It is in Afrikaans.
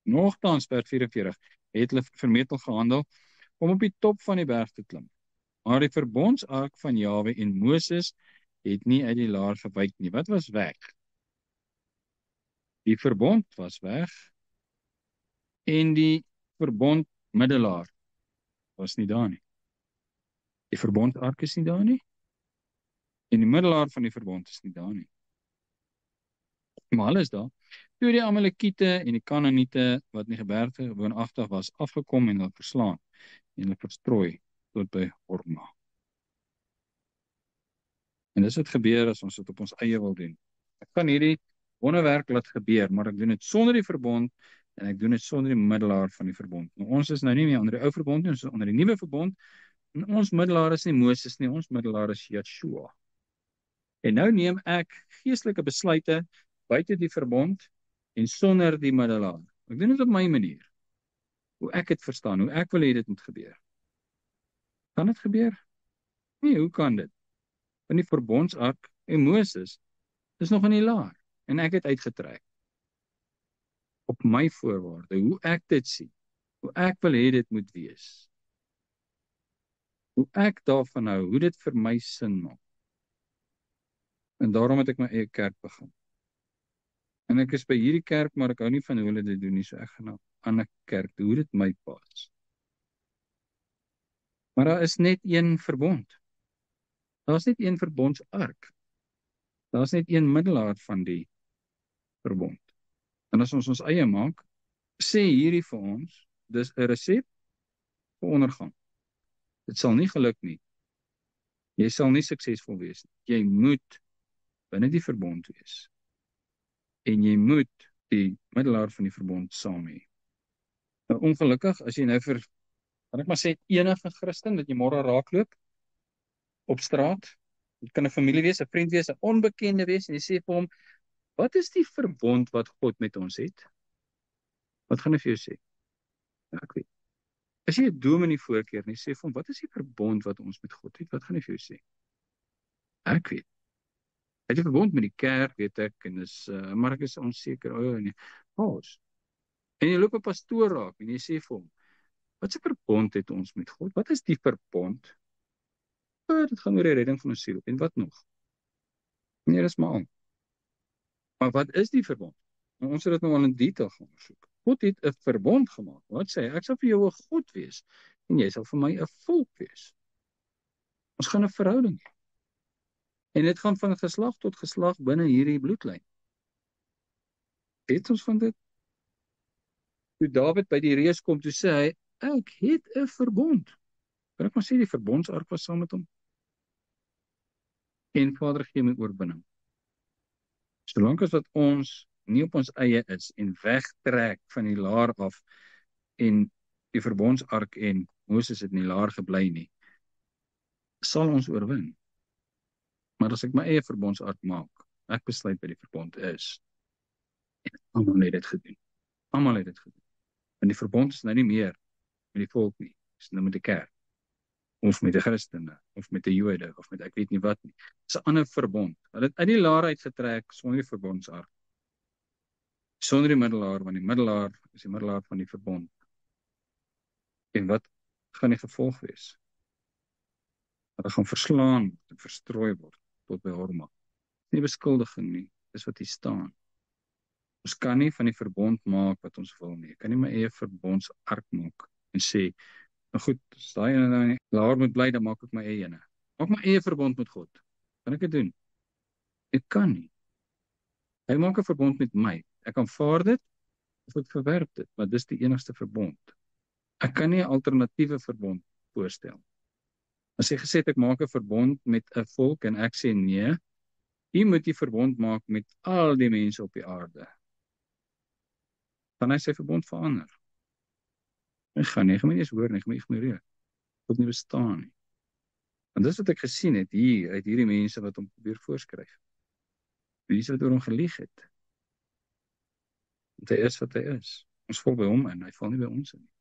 Nogtans, vers 44, het hulle vermetel gehandel om op die top van die berg te klim. Maar die verbondsark van Jahwe en Moses het nie uit die laar gewyk nie. Wat was weg? Die verbond was weg en die verbondmiddelaar was nie daar nie. Die verbondsark is nie daar nie en die middelaar van die verbond is nie daar nie. Maar hulle is daar. Toe die Amalekiete en die Kanaaniete wat in die gebergte woonagtig was, afgekom en hulle verslaan en hulle verstrooi tot by Horma. En dis wat gebeur as ons dit op ons eie wil doen. Ek kan hierdie wonderwerk laat gebeur, maar ek doen dit sonder die verbond en ek doen dit sonder die middelaar van die verbond. Nou, ons is nou nie meer onder die ou verbond nie, ons is onder die nuwe verbond. En ons middelaar is nie Moses nie, ons middelaar is Yeshua. En nou neem ek geestelike besluite buite die verbond en sonder die middelaar. Ek doen dit op my manier. Hoe ek het verstaan, hoe ek wil hê dit moet gebeur. Kan dit gebeur? Nee, hoe kan dit? Want die verbondsark en Moses is nog in die laar en ek het uitgetrek. Op my voorwaarde, hoe ek dit sien, hoe ek wil hê dit moet wees. Hoe ek daarvan hou, hoe dit vir my sin maak. En daarom het ek my eie kerk begin. En ek is by hierdie kerk, maar ek hou nie van hoe hulle dit doen nie, so ek gaan na 'n ander kerk, hoe dit my pas. Maar daar is net een verbond. Daar is net een verbondsark. Daar is net een middelaar van die verbond. En as ons ons eie maak, sê hierdie vir ons, dis 'n resep vir ondergang. Dit sal nie geluk nie. Jy sal nie suksesvol wees nie. Jy moet binne die verbond wees. En jy moet die middelaar van die verbond saam hê. Nou, ongelukkig, as jy nou kan ek maar sê, enige Christen wat jy môre raakloop op straat, dit kan 'n familie wees, 'n vriend wees, 'n onbekende wees, en jy sê vir hom, wat is die verbond wat God met ons het? Wat gaan hy vir jou sê? Ja, ek weet. As jy 'n dominee voorkeer en jy sê vir hom, wat is die verbond wat ons met God het? Wat gaan hy vir jou sê? Ek weet. Hy het 'n verbond met die kerk, weet ek, en maar ek is onseker. Nee. Paus. En jy loop 'n pastoor raak en jy sê vir hom, wat 'n verbond het ons met God? Wat is die verbond? Dit gaan oor die redding van ons siel. En wat nog? Nee, dis maar al. Maar wat is die verbond? Nou, ons het dit nou al in detail gaan ondersoek. God het 'n verbond gemaak. Wat sê hy? Ek sal vir jou 'n God wees en jy sal vir my 'n volk wees. Ons gaan 'n verhouding hê. En dit gaan van geslag tot geslag binne hierdie bloedlyn. Weet ons van dit? Toe Dawid by die reus kom, toe sê hy, ek het 'n verbond. Kan ek maar sê die verbondsark was saam met hom? En Vader gee my oorwinning. Solank as wat ons nie op ons eie is en wegtrek van die laar af en die verbondsark en Moses het in die laar gebly nie, sal ons oorwin. Maar as ek my eie verbondsark maak, ek besluit by die verbond is, en almal het dit gedoen. Almal het dit gedoen. Want die verbond is nou nie meer met die volk nie, is nou met die kerk, of met die Christene, of met die Jode, of met ek weet nie wat nie. Dit is 'n ander verbond. Hulle het uit die laar uitgetrek sonder die verbondsark. Sonder die middelaar, want die middelaar is die middelaar van die verbond. En wat gaan die gevolg wees? Hulle gaan verslaan en verstrooi word tot by Horma. Nie beskuldiging nie, dis wat hier staan. Ons kan nie van die verbond maak wat ons wil nie. Ek kan nie my eie verbondsark maak en sê, nou goed, as daai ene nou nie laar moet bly, dan maak ek my eie ene. Maak my eie verbond met God. Kan ek dit doen? Ek kan nie. Hy maak 'n verbond met my. Ek aanvaar dit of ek verwerp dit, maar dis die enigste verbond. Ek kan nie 'n alternatiewe verbond voorstel. As hy gesê het ek maak 'n verbond met 'n volk en ek sê nee, jy moet die verbond maak met al die mense op die aarde. Kan hy sy verbond verander? Ek gaan nie eens hoor nie, ek moet ignoreer. Dit nie bestaan nie. En dis wat ek gesien het hier uit hierdie mense wat hom probeer voorskryf. Mense wat oor hom gelieg het. Want hy is wat hy is. Ons val by hom in, hy val nie by ons in nie.